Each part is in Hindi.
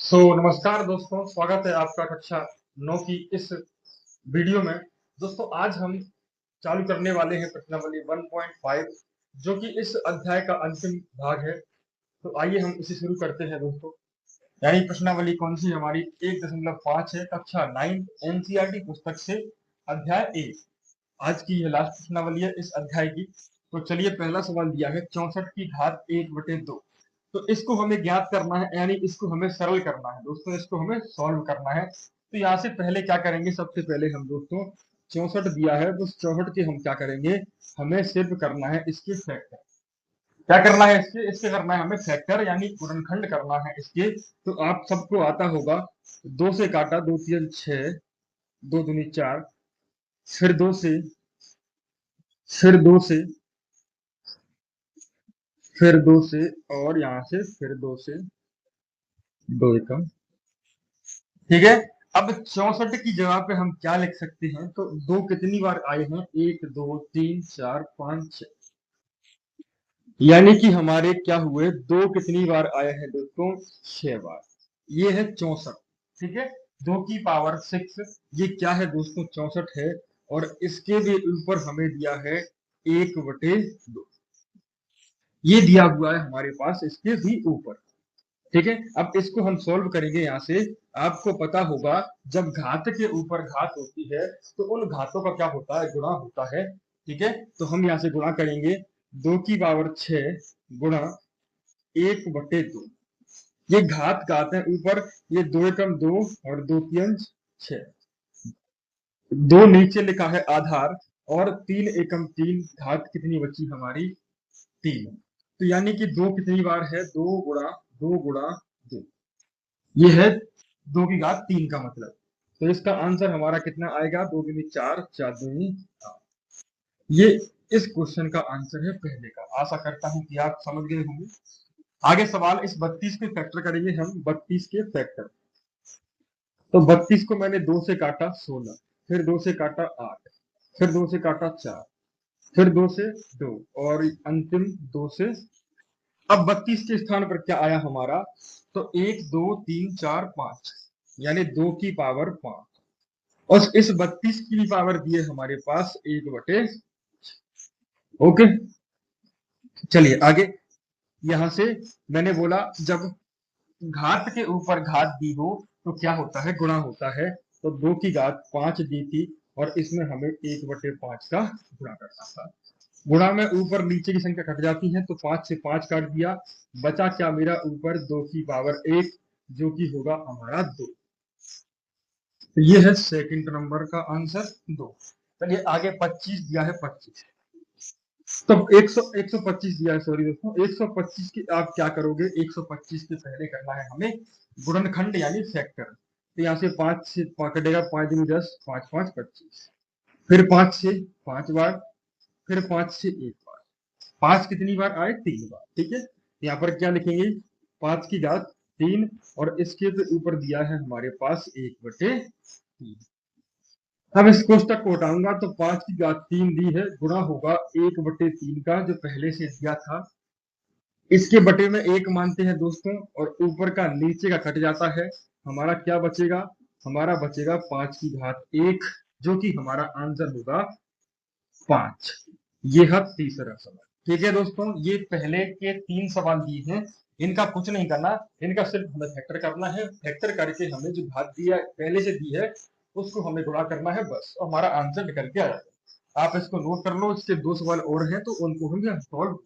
नमस्कार दोस्तों, स्वागत है आपका कक्षा 9 की इस वीडियो में। दोस्तों, आज हम चालू करने वाले हैं प्रश्नावली 1.5, जो कि इस अध्याय का अंतिम भाग है। तो आइए हम इसे शुरू करते हैं दोस्तों। यानी प्रश्नावली कौन सी हमारी 1.5 है, कक्षा 9 एनसीईआरटी पुस्तक से, अध्याय 1। आज की यह लास्ट प्रश्नावली है इस अध्याय की। तो चलिए, पहला सवाल दिया है 64 की घात 1/2। तो इसको हमें ज्ञात करना है, यानी इसको हमें सरल करना है दोस्तों, इसको हमें सॉल्व करना है। तो यहाँ से पहले क्या करेंगे, सबसे पहले हम दोस्तों 64 दिया है तो 64 के हम क्या करेंगे, हमें सिर्फ करना है इसके फैक्टर। क्या करना है इसके करना है हमें फैक्टर, यानी गुणनखंड करना है इसके। तो आप सबको आता होगा, 2 से काटा, 2 3 6, 2 दूनी 4, फिर 2 से, फिर 2 से, फिर 2 से, और यहाँ से फिर 2 से, 2 एकम। ठीक है। अब 64 की जगह पे हम क्या लिख सकते हैं, तो दो कितनी बार आए हैं, 1 2 3 4 5 6, यानी कि हमारे क्या हुए, दो कितनी बार आए हैं दोस्तों, 6 बार। ये है 64। ठीक है, 2 की पावर 6, ये क्या है दोस्तों, 64 है। और इसके भी ऊपर हमें दिया है 1/2, ये दिया हुआ है हमारे पास इसके भी ऊपर। ठीक है, अब इसको हम सोल्व करेंगे। यहाँ से आपको पता होगा, जब घात के ऊपर घात होती है तो उन घातों का क्या होता है, गुणा होता है। ठीक है, तो हम यहाँ से गुणा करेंगे, 2 की पावर 6 गुणा 1/2। ये घात घात है ऊपर, ये 2 एकम 2 और 2 तियंज 6, 2 नीचे लिखा है आधार, और 3 एकम 3, घात कितनी बची हमारी, 3। तो यानी कि 2 कितनी बार है, 2 गुणा 2 ये है 2 की घात 3 का मतलब। तो इसका आंसर हमारा कितना आएगा, 2 दूनी 4, 4 दूनी 8। ये इस क्वेश्चन का आंसर है पहले का। आशा करता हूं कि आप समझ गए होंगे। आगे सवाल, इस 32 के फैक्टर करेंगे हम, 32 के फैक्टर। तो 32 को मैंने 2 से काटा 16, फिर 2 से काटा 8, फिर 2 से काटा 4, फिर 2 से 2, और अंतिम 2 से। अब 32 के स्थान पर क्या आया हमारा, तो 1 2 3 4 5, यानी 2 की पावर 5। और इस 32 की पावर दिए हमारे पास 1/। ओके, चलिए आगे। यहां से मैंने बोला, जब घात के ऊपर घात दी हो तो क्या होता है, गुणा होता है। तो 2 की घात 5 दी थी, और इसमें हमें 1/5 का गुणा करना था। गुणा में ऊपर नीचे की संख्या कट जाती है, तो 5 से 5 काट दिया, बचा क्या मेरा ऊपर, 2 की पावर 1, जो कि होगा हमारा 2। तो ये है सेकंड नंबर का आंसर, 2। चलिए आगे, 25 दिया है 25। तो 125 दिया है, सॉरी दोस्तों, 125 की आप क्या करोगे, 125 के पहले करना है हमें गुणनखंड यानी फैक्टर। तो यहाँ से 5 से कटेगा, 5 दूनी 10, 5 5 25, फिर 5 से 5 बार, फिर 5 से 1 बार। 5 कितनी बार आए, 3 बार। ठीक है, यहाँ पर क्या लिखेंगे, 5 की घात 3, और इसके तो ऊपर दिया है हमारे पास 1/3। अब इस कोष्टक को हटाऊंगा, तो 5 की घात 3 दी है, गुणा होगा 1/3 का जो पहले से दिया था। इसके बटे में 1 मानते हैं दोस्तों, और ऊपर का नीचे का कट जाता है। हमारा क्या बचेगा, हमारा बचेगा 5 की घात 1, जो कि हमारा आंसर होगा 5। ये है तीसरा सवाल। ठीक है दोस्तों, ये पहले के 3 सवाल दिए हैं, इनका कुछ नहीं करना, इनका सिर्फ हमें फैक्टर करना है। फैक्टर करके हमें जो घात दिया पहले से दी है, उसको हमें गुणा करना है, बस, और हमारा आंसर निकल के आ जाएगा। आप इसको नोट कर लो, इसके 2 सवाल और हैं, तो उनको हम सॉल्व।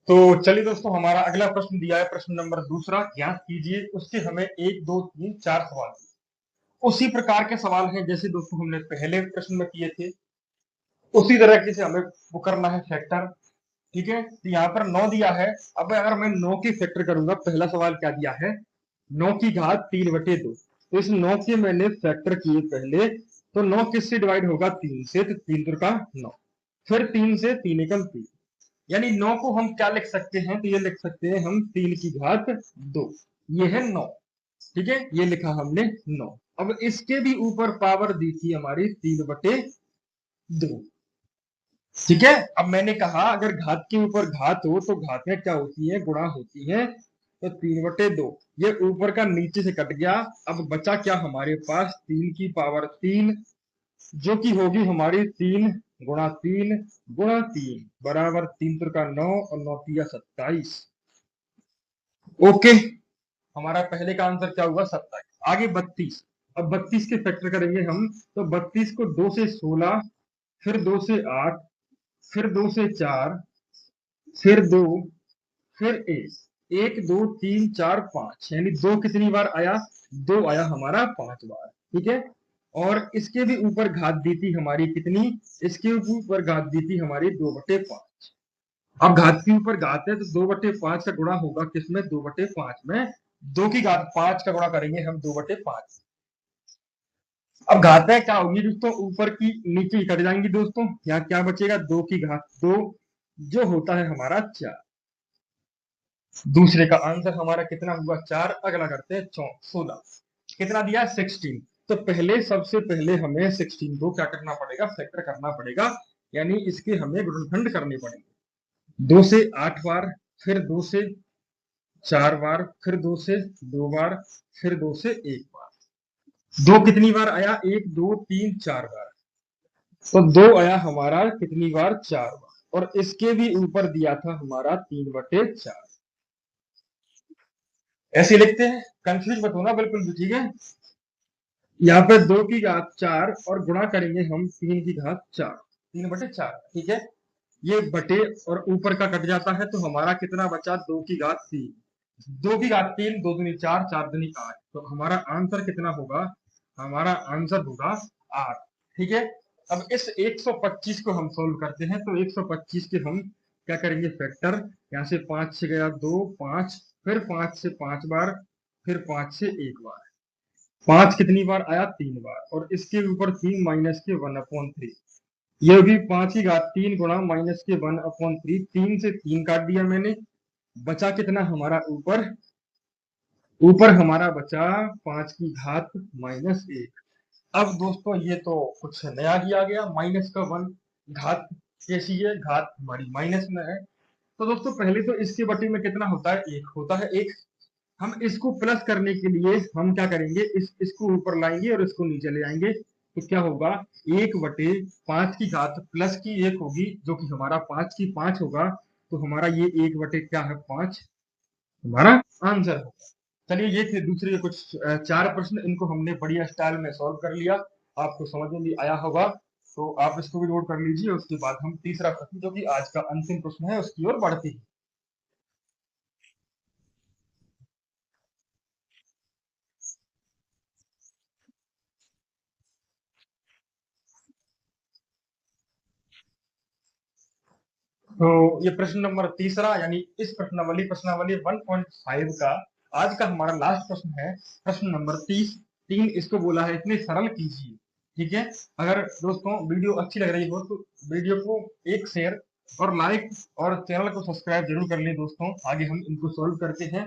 तो चलिए दोस्तों, हमारा अगला प्रश्न दिया है, प्रश्न नंबर दूसरा, ज्ञात कीजिए। उसके हमें 1 2 3 4 सवाल, उसी प्रकार के सवाल हैं जैसे दोस्तों हमने पहले प्रश्न में किए थे, उसी तरीके से हमें वो करना है फैक्टर। ठीक है, तो यहाँ पर 9 दिया है। अब अगर मैं 9 की फैक्टर करूंगा, पहला सवाल क्या दिया है, 9 की घात 3/2। तो इस 9 के मैंने फैक्टर किए पहले, तो 9 किससे डिवाइड होगा, 3 से, तो 3 दूर का 9, फिर 3 से, 3 एकम 3, यानी 9 को हम क्या लिख सकते हैं, तो ये लिख सकते हैं हम 3 की घात 2। ये है 9। ठीक है, ये लिखा हमने 9। अब इसके भी ऊपर पावर दी थी हमारी 3/2। ठीक है। अब मैंने कहा अगर घात के ऊपर घात हो तो घातें क्या होती है, गुणा होती है। तो 3/2 ये ऊपर का नीचे से कट गया। अब बचा क्या हमारे पास, 3 की पावर 3, जो कि होगी हमारी 3 गुणा 3 बराबर 3 का 9 और 9 तिया 27। ओके, हमारा पहले का आंसर क्या हुआ, 27। आगे 32। अब 32 के फैक्टर करेंगे हम। तो 32 को 2 से 16, फिर 2 से 8, फिर 2 से 4, फिर 2, फिर 1, 1 2 3 4 5, यानी 2 कितनी बार आया, 2 आया हमारा 5 बार। ठीक है। और इसके भी ऊपर घात दी थी हमारी कितनी, इसके ऊपर घात दी थी हमारी 2/5। अब घात के ऊपर घात है तो 2/5 का गुणा होगा किसमें, 2/5 में। 2 की घात 5 का गुणा करेंगे हम 2/5। अब घातें क्या होगी दोस्तों, ऊपर की नीचे ही कट जाएंगी दोस्तों। यहाँ क्या बचेगा, 2 की घात 2, जो होता है हमारा 4। दूसरे का आंसर हमारा कितना हुआ, 4। अगला करते हैं 16। कितना दिया, 16। तो पहले सबसे पहले हमें 16 को क्या करना पड़ेगा, फैक्टर करना पड़ेगा, यानी इसके हमें गुणनखंड करने पड़ेंगे। 2 से 8 बार, फिर 2 से 4 बार, फिर 2 से 2 बार, फिर 2 से 1 बार। 2 कितनी बार आया, 1 2 3 4 बार। तो 2 आया हमारा कितनी बार, 4 बार। और इसके भी ऊपर दिया था हमारा 3/4। ऐसे लिखते हैं, कंफ्यूज मत होना बिल्कुल भी। ठीक है। यहाँ पे 2 की घात 4 और गुणा करेंगे हम 3 की घात 4, 3/4। ठीक है। ये बटे और ऊपर का कट जाता है तो हमारा कितना बचा, 2 की घात 3। 2 की घात 3, 2 दूनी 4, 4 दूनी 8। तो हमारा आंसर कितना होगा, हमारा आंसर होगा 8। ठीक है। अब इस 125 को हम सोल्व करते हैं। तो 125 के हम क्या करेंगे, फैक्टर। यहाँ से 5 से गया 2, 5, फिर 5 से 5 बार, फिर 5 से 1 बार। 5 कितनी बार आया, 3 बार। और इसके ऊपर 3 माइनस के 1/3। ये भी 5 की घात 3 गुणा माइनस के 1/3। 3 से 3 काट दिया मैंने। बचा कितना हमारा ऊपर, ऊपर हमारा बचा 5 की घात -1। अब दोस्तों ये तो कुछ नया ही आ गया, -1। घात कैसी है, घात हमारी माइनस में है। तो दोस्तों पहले तो इसके बटे में कितना होता है, 1 होता है। 1 हम इसको प्लस करने के लिए हम क्या करेंगे, इसको ऊपर लाएंगे और इसको नीचे ले आएंगे। तो क्या होगा, 1/5 की घात प्लस की 1 होगी, जो कि हमारा 5 की 5 होगा। तो हमारा ये 1 बटे क्या है, 5 हमारा आंसर होगा। चलिए ये थे दूसरे कुछ 4 प्रश्न, इनको हमने बढ़िया स्टाइल में सॉल्व कर लिया। आपको समझ में भी आया होगा। तो आप इसको भी नोट कर लीजिए। उसके बाद हम तीसरा प्रश्न, जो कि आज का अंतिम प्रश्न है, उसकी ओर बढ़ते हैं। तो ये प्रश्न नंबर तीसरा, यानी इस प्रश्नावली 1.5 का आज का हमारा लास्ट प्रश्न है। प्रश्न नंबर 3। इसको बोला है, इतने सरल कीजिए। ठीक है। अगर दोस्तों वीडियो अच्छी लग रही हो तो वीडियो को एक शेयर और लाइक और चैनल को सब्सक्राइब जरूर कर लें दोस्तों। आगे हम इनको सॉल्व करते हैं।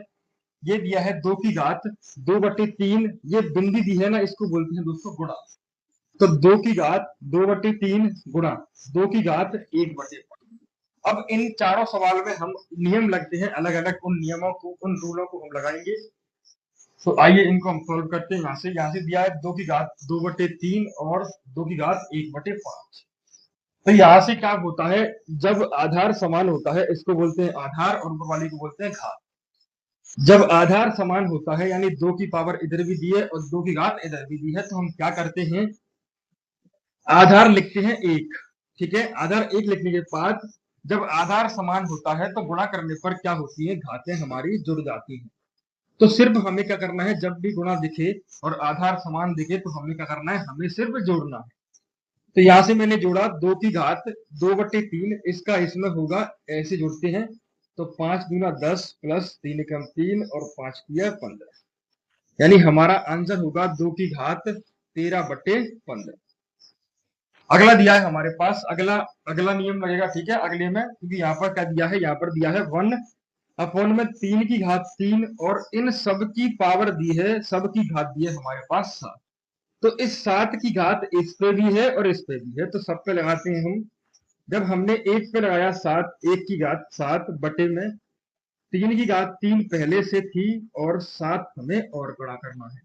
ये दिया है 2 की घात 2/3। ये बिंदी दी है ना, इसको बोलते हैं दोस्तों गुणा। तो 2 की घात 2/3 गुणा 2 की घात 1/5। अब इन चारों सवाल में हम नियम लगते हैं अलग अलग, उन नियमों को, उन रूलों को हम लगाएंगे। तो आइए इनको हम सोल्व करते हैं। यहाँ से दिया है 2 की घात 2/3 और 2 की घात 1/5। तो यहाँ से क्या होता है, जब आधार समान होता है इसको बोलते हैं आधार, और ऊपर वाली को बोलते हैं घात। जब आधार समान होता है, यानी 2 की पावर इधर भी दी है और 2 की घात इधर भी दी है, तो हम क्या करते हैं, आधार लिखते हैं 1। ठीक है। आधार 1 लिखने के बाद जब आधार समान होता है तो गुणा करने पर क्या होती है, घातें हमारी जुड़ जाती हैं। तो सिर्फ हमें क्या करना है, जब भी गुणा दिखे और आधार समान दिखे तो हमें क्या करना है, हमें सिर्फ जोड़ना है। तो यहां से मैंने जोड़ा 2 की घात 2/3, इसका इसमें होगा, ऐसे जोड़ते हैं। तो 5 दूना 10 प्लस 3 एकम 3 और 5 तिया 15, यानी हमारा आंसर होगा 2 की घात 13/15। अगला दिया है हमारे पास, अगला अगला नियम लगेगा। ठीक है। अगले में, क्योंकि यहाँ पर क्या दिया है, यहाँ पर दिया है 1/3 और इन सब की पावर दी है, सब की घात दी है हमारे पास 7। तो इस 7 की घात इस पे भी है और इस पे भी है, तो सब पे लगाते हैं हम जब हमने एक पे लगाया 7, 1 की घात 7 बटे में 3 की घात 3 पहले से थी और 7 हमें और गुणा करना है।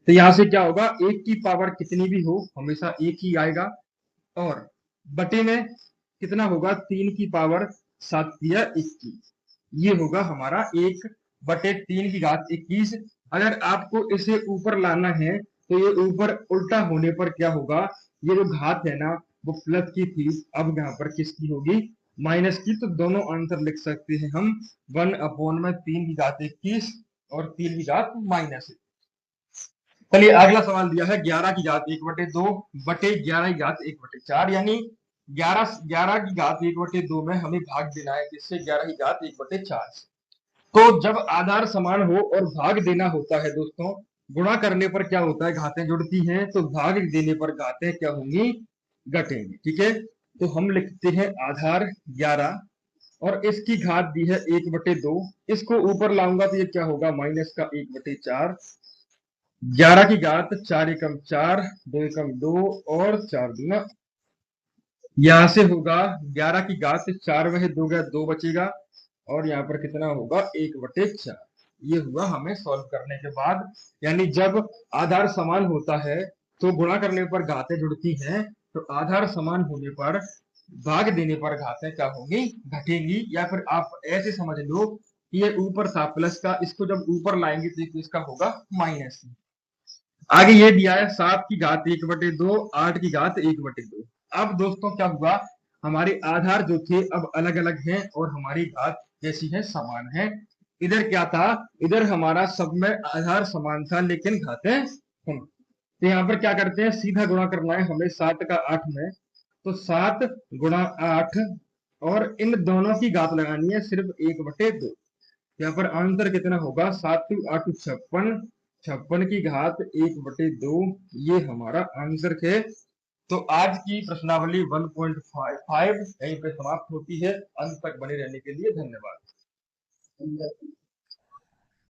तो यहां से क्या होगा, 1 की पावर कितनी भी हो हमेशा 1 ही आएगा, और बटे में कितना होगा, 3 की पावर 7 या 21, ये होगा हमारा 1 बटे 3 की घात 21। अगर आपको इसे ऊपर लाना है तो ये ऊपर उल्टा होने पर क्या होगा, ये जो घात है ना वो प्लस की थी, अब यहाँ पर किसकी होगी, माइनस की। तो दोनों आंसर लिख सकते हैं हम 1 में 3 की घात 21 और 3 की घात माइनस। चलिए अगला सवाल दिया है 11 की घात 1/2 बटे 11 की घात 1/4, यानी 11 की घात 1/2 में हमें भाग देना है किससे, 11 की घात 1/4 से। तो जब आधार समान हो और भाग देना होता है दोस्तों, गुणा करने पर क्या होता है, घातें जुड़ती हैं, तो भाग देने पर घातें क्या होंगी, घटेंगी। ठीक है, तो हम लिखते हैं आधार 11 और इसकी घात दी है 1/2, इसको ऊपर लाऊंगा तो ये क्या होगा, माइनस का 1/4। 11 की घात 4 एकम 4, 2 एकम 2 और 4 दूना, यहां से होगा 11 की घात 4 में 2 गया 2 बचेगा, और यहाँ पर कितना होगा 1/4। ये हुआ हमें सॉल्व करने के बाद, यानी जब आधार समान होता है तो गुणा करने पर घातें जुड़ती हैं, तो आधार समान होने पर भाग देने पर घातें क्या होंगी, घटेंगी। या फिर आप ऐसे समझ लो कि ये ऊपर था प्लस का, इसको जब ऊपर लाएंगे तो इसका होगा माइनस। आगे ये दिया है 7 की घात 1/2, 8 की घात 1/2। अब दोस्तों क्या हुआ, हमारे आधार जो थे अब अलग अलग हैं और हमारी घात जैसी है समान है। इधर क्या था, इधर हमारा सब में आधार समान था लेकिन घातें कम। तो यहाँ पर क्या करते हैं, सीधा गुणा करना है हमें 7 का 8 में, तो 7 गुणा 8, और इन दोनों की घात लगानी है सिर्फ 1/2। यहाँ पर आंसर कितना होगा, 7 2 8 56, 56 की घात 1/2, ये हमारा आंसर है। तो आज की प्रश्नावली 1.55 यहीं पे समाप्त होती है। अंत तक बने रहने के लिए धन्यवाद।